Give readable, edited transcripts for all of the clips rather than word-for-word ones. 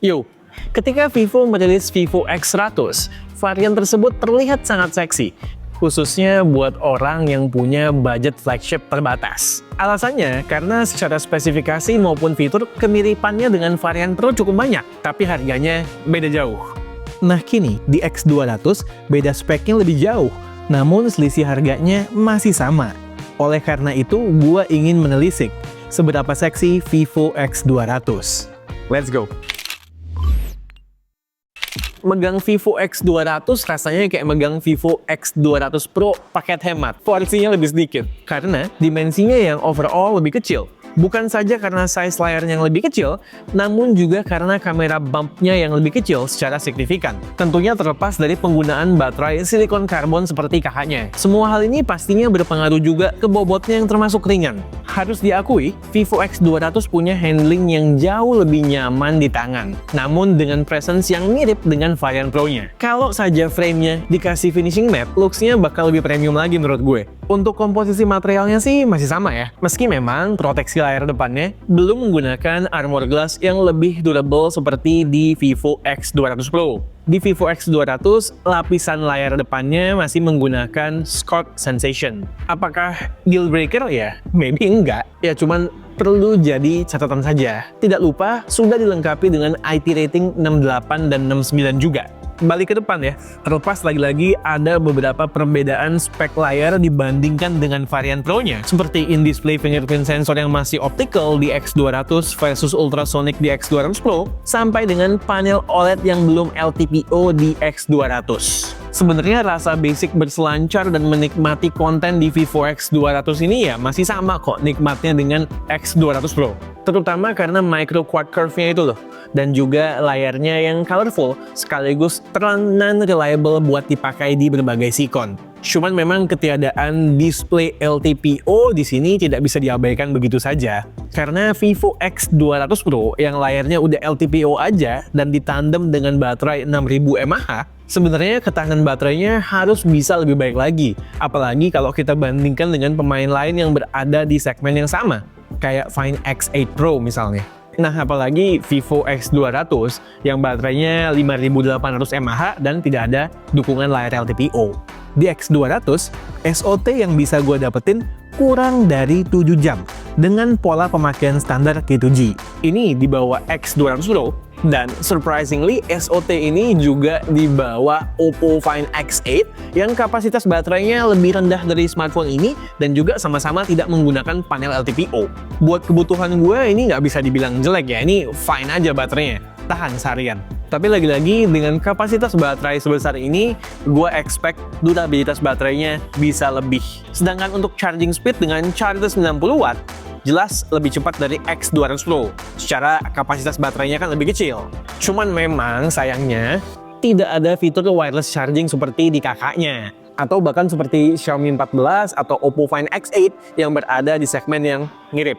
Yo, ketika Vivo merilis Vivo X100, varian tersebut terlihat sangat seksi, khususnya buat orang yang punya budget flagship terbatas. Alasannya karena secara spesifikasi maupun fitur kemiripannya dengan varian Pro cukup banyak, tapi harganya beda jauh. Nah kini, di X200 beda speknya lebih jauh, namun selisih harganya masih sama. Oleh karena itu, gua ingin menelisik seberapa seksi Vivo X200. Let's go! Megang Vivo X200 rasanya kayak megang Vivo X200 Pro paket hemat. Porsinya lebih sedikit, karena dimensinya yang overall lebih kecil. Bukan saja karena size layarnya yang lebih kecil, namun juga karena kamera bumpnya yang lebih kecil secara signifikan. Tentunya terlepas dari penggunaan baterai silikon karbon seperti kakaknya. Semua hal ini pastinya berpengaruh juga ke bobotnya yang termasuk ringan. Harus diakui, Vivo X200 punya handling yang jauh lebih nyaman di tangan, namun dengan presence yang mirip dengan varian Pro-nya. Kalau saja frame-nya dikasih finishing matte, looks-nya bakal lebih premium lagi menurut gue. Untuk komposisi materialnya sih masih sama ya, meski memang proteksi layar depannya belum menggunakan armor glass yang lebih durable seperti di Vivo X200 Pro. Di Vivo X200, lapisan layar depannya masih menggunakan Scorch Sensation. Apakah deal breaker ya? Maybe enggak. Ya cuman perlu jadi catatan saja. Tidak lupa, sudah dilengkapi dengan IT rating 68 dan 69 juga. Balik ke depan ya, terlepas lagi-lagi ada beberapa perbedaan spek layar dibandingkan dengan varian Pro-nya, seperti in-display fingerprint sensor yang masih optical di X200 versus ultrasonic di X200 Pro, sampai dengan panel OLED yang belum LTPO di X200. Sebenarnya rasa basic berselancar dan menikmati konten di Vivo X200 ini ya masih sama kok nikmatnya dengan X200 Pro. Terutama karena micro quad curve-nya itu loh. Dan juga layarnya yang colorful sekaligus terang reliable buat dipakai di berbagai sikon. Cuman memang ketiadaan display LTPO di sini tidak bisa diabaikan begitu saja. Karena Vivo X200 Pro yang layarnya udah LTPO aja dan ditandem dengan baterai 6000 mAh, sebenarnya ketahanan baterainya harus bisa lebih baik lagi. Apalagi kalau kita bandingkan dengan pemain lain yang berada di segmen yang sama, kayak Find X8 Pro misalnya. Nah, apalagi Vivo X200 yang baterainya 5800 mAh dan tidak ada dukungan layar LTPO. Di X200, SOT yang bisa gue dapetin kurang dari 7 jam dengan pola pemakaian standar Q2G. Ini di bawah X200 Pro. Dan surprisingly, SOT ini juga di bawah Oppo Find X8 yang kapasitas baterainya lebih rendah dari smartphone ini dan juga sama-sama tidak menggunakan panel LTPO. Buat kebutuhan gue ini nggak bisa dibilang jelek ya, ini fine aja baterainya, tahan seharian. Tapi lagi-lagi dengan kapasitas baterai sebesar ini, gue expect durabilitas baterainya bisa lebih. Sedangkan untuk charging speed dengan charger 90 watt, jelas lebih cepat dari X200 Pro. Secara kapasitas baterainya kan lebih kecil. Cuman memang sayangnya tidak ada fitur wireless charging seperti di kakaknya. Atau bahkan seperti Xiaomi 14 atau Oppo Find X8 yang berada di segmen yang mirip.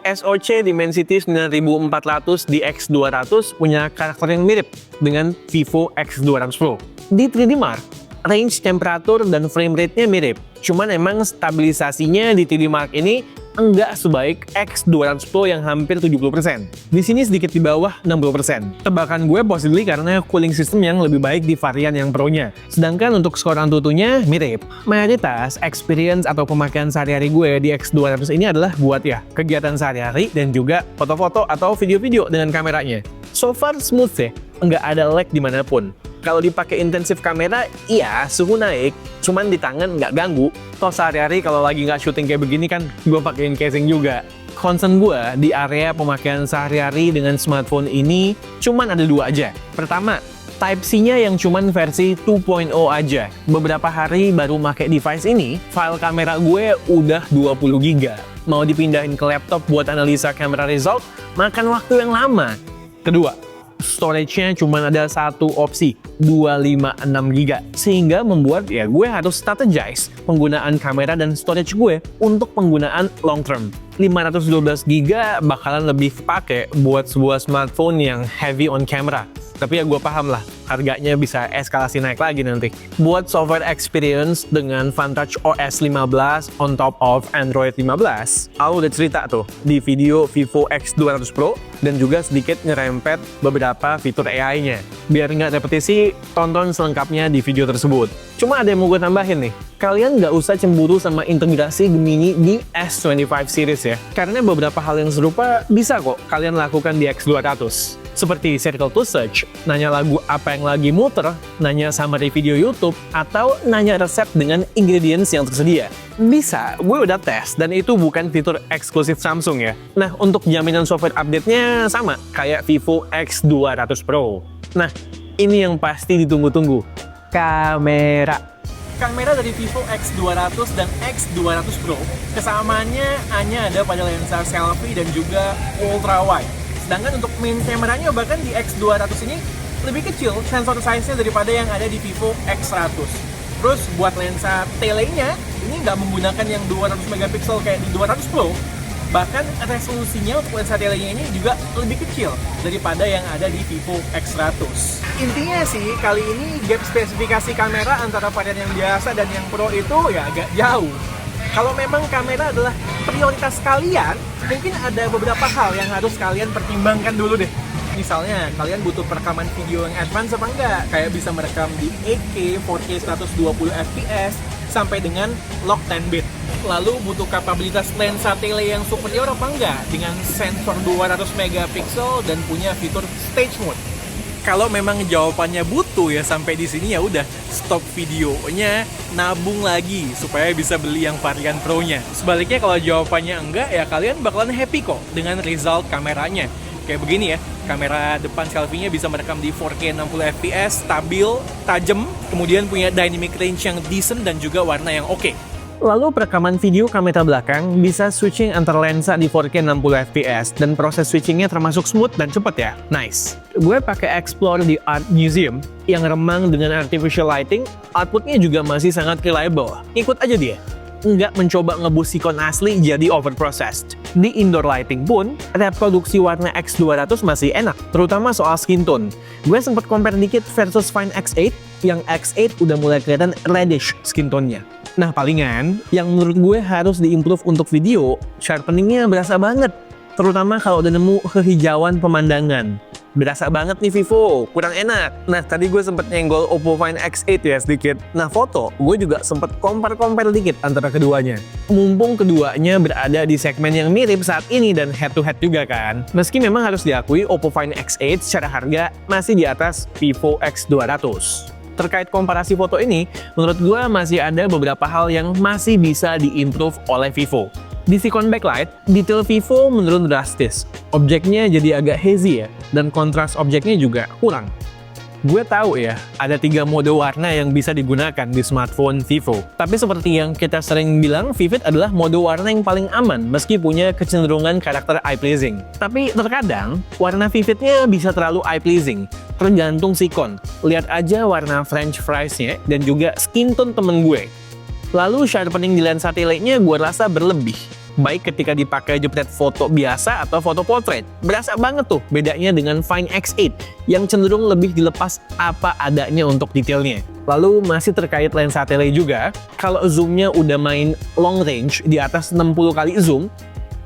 SoC Dimensity 9400 di X200 punya karakter yang mirip dengan Vivo X200 Pro. Di 3D Mark, range temperatur dan frame rate-nya mirip. Cuman emang stabilisasinya di 3D Mark ini enggak sebaik X200 Pro yang hampir 70%. Di sini sedikit di bawah 60%. Tebakan gue possibly karena cooling system yang lebih baik di varian yang Pro-nya. Sedangkan untuk skor Antutunya mirip. Mayoritas experience atau pemakaian sehari-hari gue di X200 ini adalah buat ya kegiatan sehari-hari dan juga foto-foto atau video-video dengan kameranya. So far smooth sih, enggak ada lag dimanapun. Kalau dipakai intensif kamera, iya suhu naik, cuman di tangan nggak ganggu. Toh sehari-hari kalau lagi nggak syuting kayak begini kan, gue pakein casing juga. Concern gue di area pemakaian sehari-hari dengan smartphone ini cuman ada dua aja. Pertama, Type-C-nya yang cuman versi 2.0 aja. Beberapa hari baru pakai device ini, file kamera gue udah 20 GB. Mau dipindahin ke laptop buat analisa kamera result, makan waktu yang lama. Kedua, storage-nya cuma ada satu opsi, 256 GB. Sehingga membuat ya gue harus strategize penggunaan kamera dan storage gue untuk penggunaan long term. 512 GB bakalan lebih kepake buat sebuah smartphone yang heavy on camera. Tapi ya gue paham lah, harganya bisa eskalasi naik lagi nanti. Buat software experience dengan Vantage OS 15 on top of Android 15, aku udah cerita tuh di video Vivo X200 Pro dan juga sedikit ngerempet beberapa fitur AI-nya. Biar nggak repetisi, tonton selengkapnya di video tersebut. Cuma ada yang mau gue tambahin nih, kalian nggak usah cemburu sama integrasi Gemini di S25 series ya. Karena beberapa hal yang serupa bisa kok kalian lakukan di X200. Seperti circle to search, nanya lagu apa yang lagi muter, nanya summary video YouTube, atau nanya resep dengan ingredients yang tersedia. Bisa, gue udah tes, dan itu bukan fitur eksklusif Samsung ya. Nah, untuk jaminan software update-nya sama, kayak Vivo X200 Pro. Nah, ini yang pasti ditunggu-tunggu. Kamera. Kamera dari Vivo X200 dan X200 Pro, kesamaannya hanya ada pada lensa selfie dan juga ultra wide. Sedangkan untuk main kameranya bahkan di X200 ini lebih kecil sensor size-nya daripada yang ada di Vivo X100. Terus buat lensa tele-nya, ini nggak menggunakan yang 200 megapiksel kayak di 200 Pro. Bahkan resolusinya untuk lensa tele-nya ini juga lebih kecil daripada yang ada di Vivo X100. Intinya sih, kali ini gap spesifikasi kamera antara varian yang biasa dan yang Pro itu ya agak jauh. Kalau memang kamera adalah prioritas kalian, mungkin ada beberapa hal yang harus kalian pertimbangkan dulu deh. Misalnya, kalian butuh perekaman video yang advance apa enggak? Kayak bisa merekam di 8K, 4K 120 fps, sampai dengan lock 10 bit. Lalu butuh kapabilitas lensa tele yang superior apa enggak? Dengan sensor 200 megapiksel dan punya fitur stage mode. Kalau memang jawabannya butuh ya sampai di sini, ya udah stop videonya, nabung lagi supaya bisa beli yang varian Pro-nya. Sebaliknya kalau jawabannya enggak, ya kalian bakalan happy kok dengan result kameranya. Kayak begini ya, kamera depan selfie-nya bisa merekam di 4K 60 fps, stabil, tajam, kemudian punya dynamic range yang decent dan juga warna yang oke. Lalu perekaman video kamera belakang bisa switching antar lensa di 4K 60 fps dan proses switchingnya termasuk smooth dan cepet ya. Nice. Gue pakai Explore di Art Museum yang remang dengan artificial lighting, outputnya juga masih sangat reliable. Ikut aja dia. Nggak mencoba ngeboost sikon asli jadi overprocessed. Di indoor lighting pun, reproduksi warna X200 masih enak, terutama soal skin tone. Gue sempat compare dikit versus Find X8, yang X8 udah mulai kelihatan reddish skin tone-nya. Nah palingan, yang menurut gue harus diimprove untuk video, sharpeningnya berasa banget. Terutama kalau udah nemu kehijauan pemandangan. Berasa banget nih Vivo, kurang enak. Nah tadi gue sempet nyenggol Oppo Find X8 ya sedikit. Nah foto, gue juga sempet compare dikit antara keduanya. Mumpung keduanya berada di segmen yang mirip saat ini dan head to head juga kan. Meski memang harus diakui Oppo Find X8 secara harga masih di atas Vivo X200. Terkait komparasi foto ini, menurut gue masih ada beberapa hal yang masih bisa diimprove oleh Vivo. Di sikon backlight, detail Vivo menurun drastis. Objeknya jadi agak hazy ya, dan kontras objeknya juga kurang. Gue tahu ya, ada 3 mode warna yang bisa digunakan di smartphone Vivo. Tapi seperti yang kita sering bilang, Vivid adalah mode warna yang paling aman meski punya kecenderungan karakter eye-pleasing. Tapi terkadang, warna Vividnya bisa terlalu eye-pleasing, tergantung sikon. Lihat aja warna French fries-nya dan juga skin tone temen gue. Lalu sharpening di lensa tele-nya gue rasa berlebih. Baik ketika dipakai jepret foto biasa atau foto portrait. Berasa banget tuh bedanya dengan Find X8 yang cenderung lebih dilepas apa adanya untuk detailnya. Lalu masih terkait lensa tele juga, kalau zoomnya udah main long range di atas 60 kali zoom,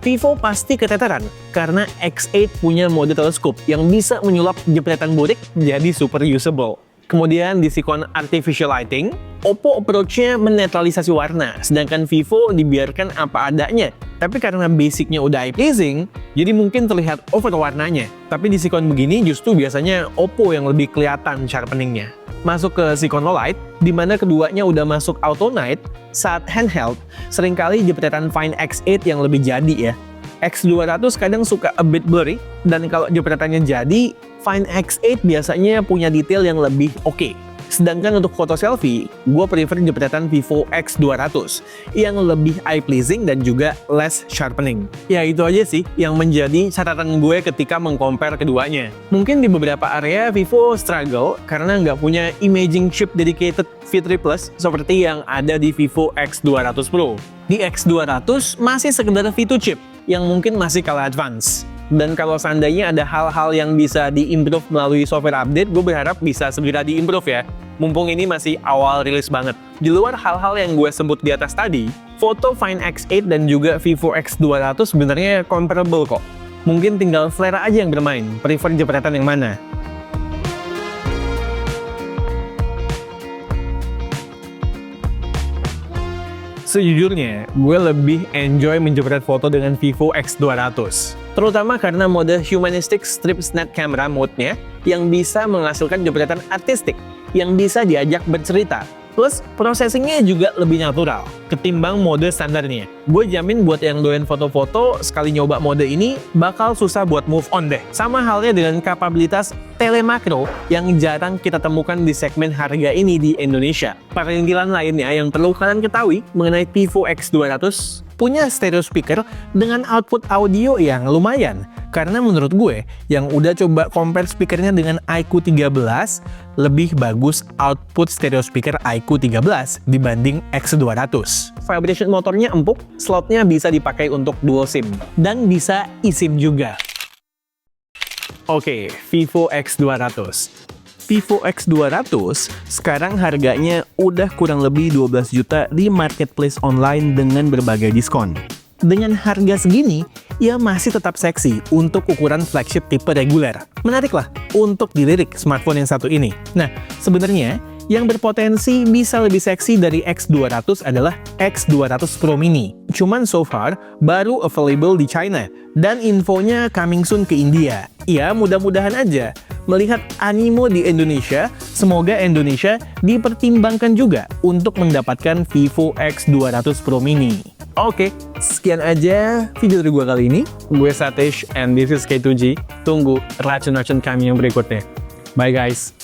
Vivo pasti keteteran karena X8 punya mode teleskop yang bisa menyulap jepretan burik jadi super usable. Kemudian di sikon artificial lighting, Oppo approach-nya menetralisasi warna, sedangkan Vivo dibiarkan apa adanya. Tapi karena basicnya udah eye-pleasing, jadi mungkin terlihat over warnanya. Tapi di sikon begini justru biasanya Oppo yang lebih kelihatan sharpeningnya. Masuk ke sikon low light, di mana keduanya udah masuk auto night, saat handheld, seringkali jepretan Find X8 yang lebih jadi ya. X200 kadang suka a bit blurry, dan kalau jepretannya jadi, Find X8 biasanya punya detail yang lebih oke. Sedangkan untuk foto selfie, gue prefer jepretan Vivo X200 yang lebih eye-pleasing dan juga less sharpening. Ya itu aja sih yang menjadi catatan gue ketika mengcompare keduanya. Mungkin di beberapa area Vivo struggle karena nggak punya imaging chip dedicated V3 Plus seperti yang ada di Vivo X200 Pro. Di X200 masih sekedar V2 chip yang mungkin masih kalah advance. Dan kalau seandainya ada hal-hal yang bisa di-improve melalui software update, gue berharap bisa segera di-improve ya. Mumpung ini masih awal rilis banget. Di luar hal-hal yang gue sebut di atas tadi, foto Find X8 dan juga Vivo X200 sebenarnya comparable kok. Mungkin tinggal selera aja yang bermain, prefer jepretan yang mana. Sejujurnya, gue lebih enjoy menjepret foto dengan Vivo X200. Terutama karena mode Humanistic Strip Snap Camera mode-nya yang bisa menghasilkan jepretan artistik, yang bisa diajak bercerita. Plus, processingnya juga lebih natural ketimbang mode standarnya. Gue jamin buat yang doyan foto-foto, sekali nyoba mode ini, bakal susah buat move on deh. Sama halnya dengan kapabilitas telemakro yang jarang kita temukan di segmen harga ini di Indonesia. Perintilan lainnya yang perlu kalian ketahui mengenai Vivo X200, punya stereo speaker dengan output audio yang lumayan. Karena menurut gue, yang udah coba compare speakernya dengan iQOO 13, lebih bagus output stereo speaker iQOO 13 dibanding X200. Vibration motornya empuk, slotnya bisa dipakai untuk dual SIM, dan bisa eSIM juga. Oke, Vivo X200. Vivo X200 sekarang harganya udah kurang lebih 12 juta di marketplace online dengan berbagai diskon. Dengan harga segini, ia masih tetap seksi untuk ukuran flagship tipe reguler. Menarik lah untuk dilirik smartphone yang satu ini. Nah, sebenarnya yang berpotensi bisa lebih seksi dari X200 adalah X200 Pro Mini. Cuman so far, baru available di China, dan infonya coming soon ke India. Ya, mudah-mudahan aja. Melihat animo di Indonesia, semoga Indonesia dipertimbangkan juga untuk mendapatkan Vivo X200 Pro Mini. Oke, sekian aja video dari gue kali ini. Gue Satish and this is K2G. Tunggu racun-racun kami yang berikutnya. Bye guys.